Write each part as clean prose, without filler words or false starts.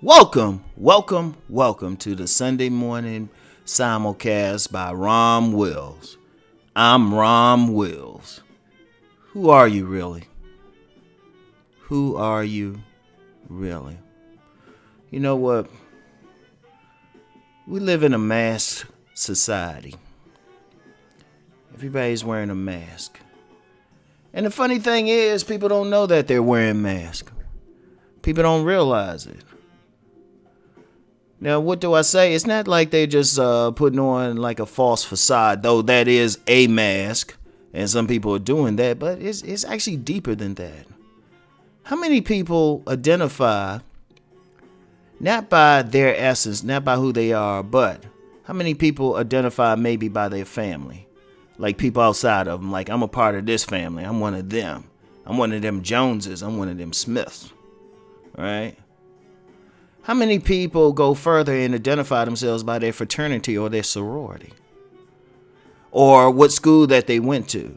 Welcome to the Sunday morning simulcast by Rom Wills. I'm Rom Wills. Who are you really? Who are you really? You know what? We live in a masked society. Everybody's wearing a mask. And the funny thing is, people don't know that they're wearing masks. People don't realize it. Now, what do I say? It's not like they're just putting on like a false facade, though that is a mask, and some people are doing that, but it's actually deeper than that. How many people identify not by their essence, not by who they are, but how many people identify maybe by their family? Like people outside of them, like I'm a part of this family, I'm one of them. I'm one of them Joneses, I'm one of them Smiths, right? How many people go further and identify themselves by their fraternity or their sorority? Or what school that they went to?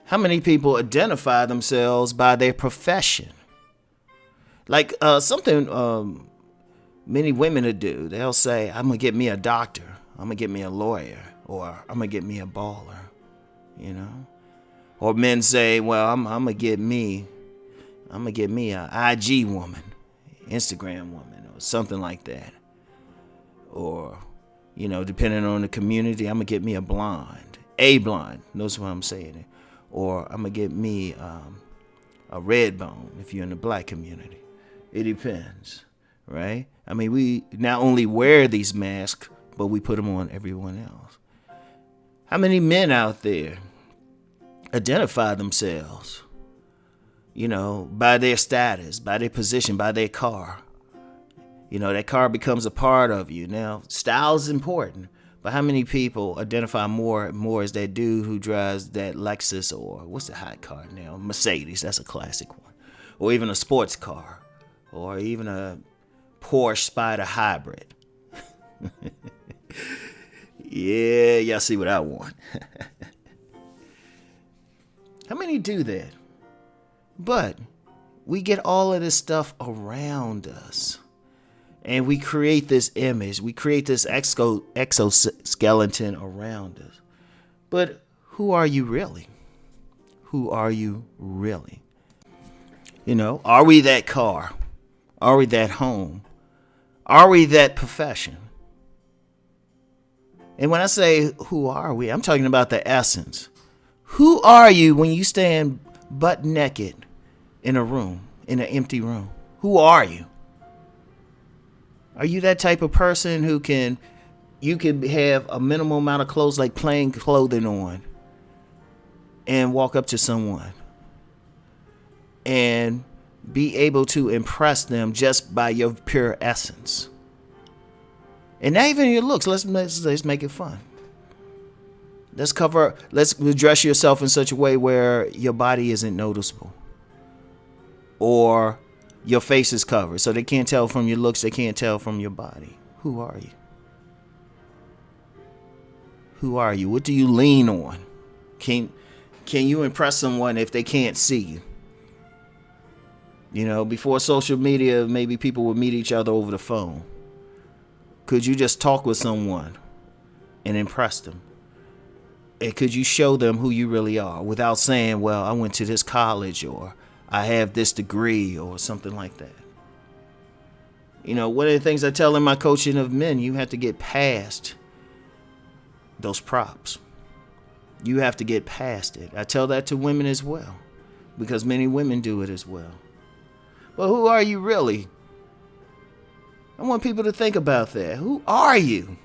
How many people identify themselves by their profession? Like something many women would do. They'll say, I'm going to get me a doctor. I'm going to get me a lawyer. Or I'm going to get me a baller. You know? Or men say, well, I'm going to get me a IG woman. Instagram woman or something like that. Or, depending on the community, I'm going to get me a blonde. Notice what I'm saying. Or I'm going to get me a red bone if you're in the black community. It depends, right? I mean, we not only wear these masks, but we put them on everyone else. How many men out there identify themselves by their status, by their position, by their car? That car becomes a part of you. Now, style is important, but how many people identify more as that dude who drives that Lexus or what's the hot car now? Mercedes, that's a classic one. Or even a sports car, or even a Porsche Spider hybrid. Yeah, y'all see what I want. How many do that? But we get all of this stuff around us. And we create this image. We create this exoskeleton around us. But who are you really? Who are you really? Are we that car? Are we that home? Are we that profession? And when I say who are we, I'm talking about the essence. Who are you when you stand butt naked in a room, in an empty room? Who are you? Are you that type of person who you can have a minimal amount of clothes, like plain clothing on, and walk up to someone and be able to impress them just by your pure essence? And not even your looks. Let's make it fun. Let's dress yourself in such a way where your body isn't noticeable. Or your face is covered, so they can't tell from your looks, they can't tell from your body. Who are you? Who are you? What do you lean on? Can you impress someone if they can't see you? Before social media, maybe people would meet each other over the phone. Could you just talk with someone and impress them? And could you show them who you really are without saying, well, I went to this college or I have this degree or something like that? One of the things I tell in my coaching of men, you have to get past those props. You have to get past it. I tell that to women as well, because many women do it as well. But who are you really? I want people to think about that. Who are you?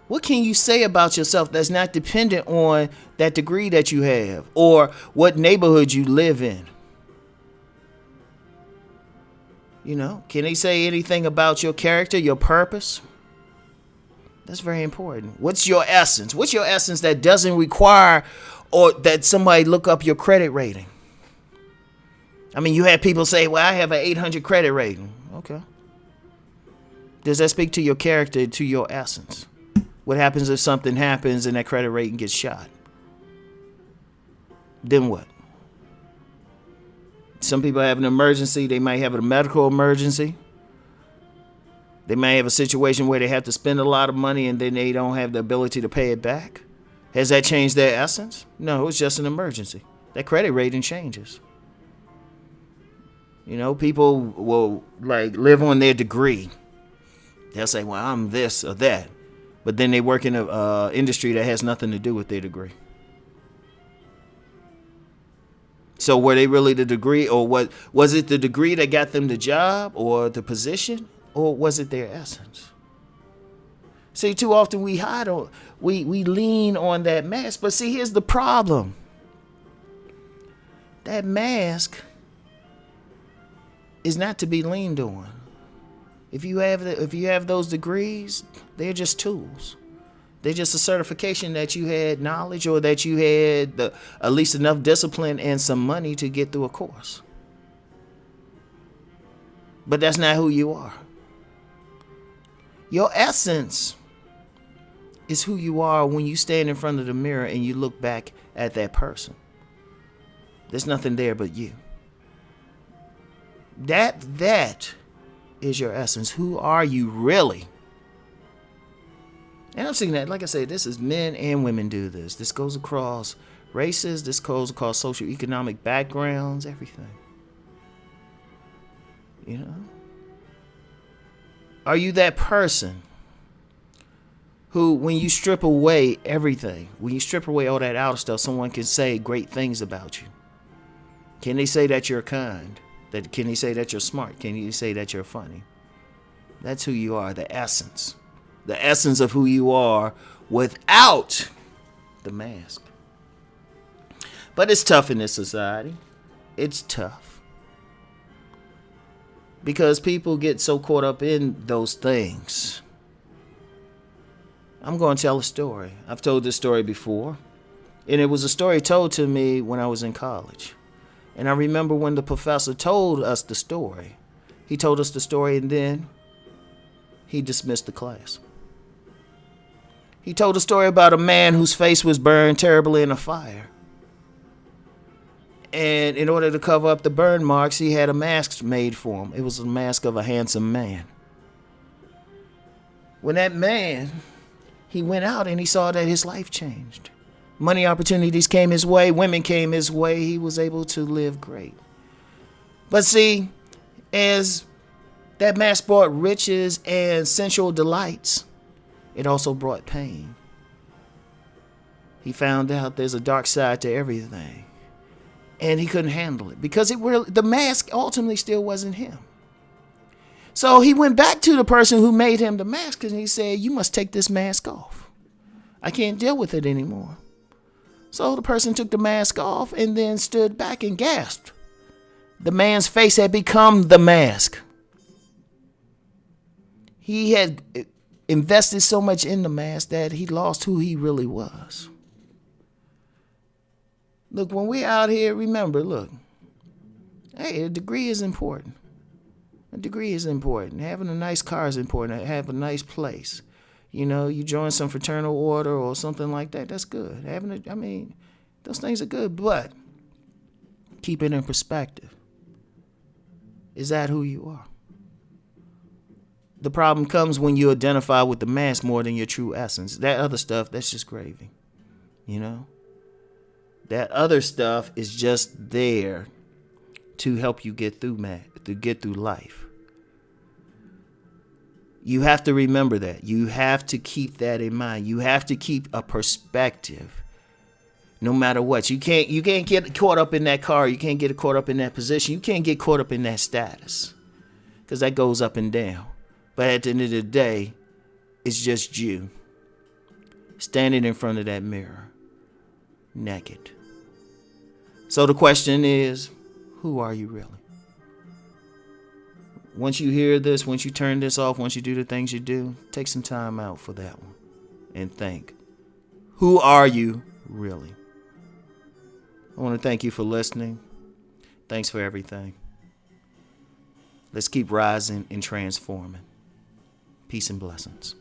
What can you say about yourself that's not dependent on that degree that you have or what neighborhood you live in? Can they say anything about your character, your purpose? That's very important. What's your essence? What's your essence that doesn't require or that somebody look up your credit rating? I mean, you have people say, well, I have an 800 credit rating. Okay. Does that speak to your character, to your essence? What happens if something happens and that credit rating gets shot? Then what? Some people have an emergency. They might have a medical emergency. They may have a situation where they have to spend a lot of money and then they don't have the ability to pay it back. Has that changed their essence? No, it's just an emergency. That credit rating changes. You know, people will like live on their degree. They'll say, well, I'm this or that. But then they work in an industry that has nothing to do with their degree. So were they really the degree, or what was it the degree that got them the job or the position, or was it their essence? See, too often we hide on, we lean on that mask. But see, here's the problem. That mask is not to be leaned on. If you have those degrees, they're just tools. They're just a certification that you had knowledge, or that you had at least enough discipline and some money to get through a course. But that's not who you are. Your essence is who you are when you stand in front of the mirror and you look back at that person. There's nothing there but you. That is your essence. Who are you really? And I'm seeing that, like I said, this is men and women do this. This goes across races. This goes across socioeconomic backgrounds, everything. You know? Are you that person who, when you strip away everything, when you strip away all that outer stuff, someone can say great things about you? Can they say that you're kind? Can they say that you're smart? Can you say that you're funny? That's who you are, the essence. The essence of who you are without the mask. But it's tough in this society. It's tough. Because people get so caught up in those things. I'm going to tell a story. I've told this story before. And it was a story told to me when I was in college. And I remember when the professor told us the story. He told us the story and then he dismissed the class. He told a story about a man whose face was burned terribly in a fire. And in order to cover up the burn marks, he had a mask made for him. It was a mask of a handsome man. When that man, he went out and he saw that his life changed. Money opportunities came his way. Women came his way. He was able to live great. But see, as that mask brought riches and sensual delights, it also brought pain. He found out there's a dark side to everything. And he couldn't handle it because the mask ultimately still wasn't him. So he went back to the person who made him the mask and he said, you must take this mask off. I can't deal with it anymore. So the person took the mask off and then stood back and gasped. The man's face had become the mask. He had invested so much in the mask that he lost who he really was. Look, when we're out here, remember, look, hey, a degree is important. A degree is important. Having a nice car is important. Have a nice place. You know, you join some fraternal order or something like that, that's good. Those things are good, but keep it in perspective. Is that who you are? The problem comes when you identify with the mask more than your true essence. That other stuff, that's just gravy. You know? That other stuff is just there to help you get through life. You have to remember that. You have to keep that in mind. You have to keep a perspective. No matter what. You can't get caught up in that car. You can't get caught up in that position. You can't get caught up in that status. Because that goes up and down. But at the end of the day, it's just you standing in front of that mirror, naked. So the question is, who are you really? Once you hear this, once you turn this off, once you do the things you do, take some time out for that one and think, who are you really? I want to thank you for listening. Thanks for everything. Let's keep rising and transforming. Peace and blessings.